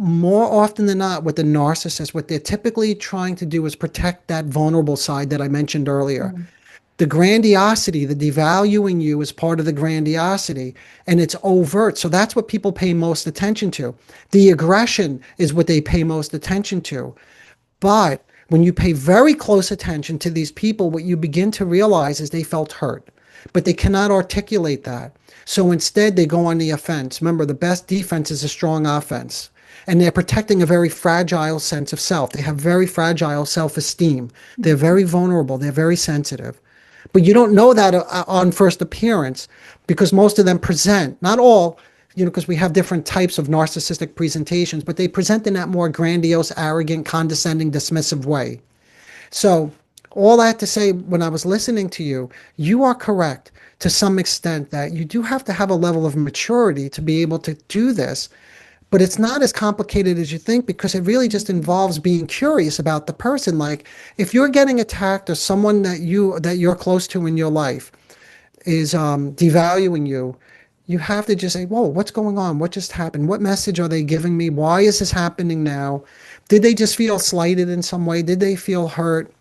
more often than not, with the narcissist, what they're typically trying to do is protect that vulnerable side that I mentioned earlier. Mm. The grandiosity, the devaluing you is part of the grandiosity, and it's overt. So that's what people pay most attention to. The aggression is what they pay most attention to. But when you pay very close attention to these people, what you begin to realize is they felt hurt, but they cannot articulate that. So instead, they go on the offense. Remember, the best defense is a strong offense. And they're protecting a very fragile sense of self. They have very fragile self-esteem. They're very vulnerable. They're very sensitive. But you don't know that on first appearance because most of them present, not all, because we have different types of narcissistic presentations, but they present in that more grandiose, arrogant, condescending, dismissive way. So all that to say, when I was listening to you, you are correct to some extent that you do have to have a level of maturity to be able to do this. But it's not as complicated as you think because it really just involves being curious about the person. Like if you're getting attacked or someone that you're close to in your life is devaluing you, you have to just say, whoa, what's going on? What just happened? What message are they giving me? Why is this happening now? Did they just feel slighted in some way? Did they feel hurt?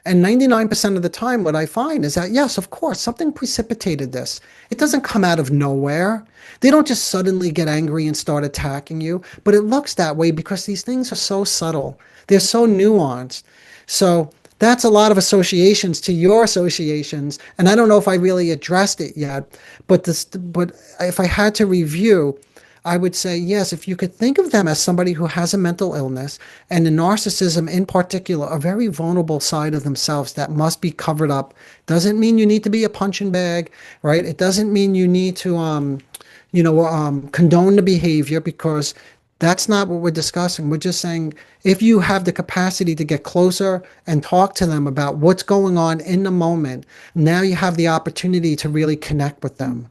And 99% of the time, what I find is that, yes, of course, something precipitated this. It doesn't come out of nowhere. They don't just suddenly get angry and start attacking you, but it looks that way because these things are so subtle. They're so nuanced. So that's a lot of associations to your associations. And I don't know if I really addressed it yet, but if I had to review, I would say, yes, if you could think of them as somebody who has a mental illness and the narcissism in particular, a very vulnerable side of themselves that must be covered up. Doesn't mean you need to be a punching bag, right? It doesn't mean you need to, condone the behavior because that's not what we're discussing. We're just saying if you have the capacity to get closer and talk to them about what's going on in the moment, now you have the opportunity to really connect with them.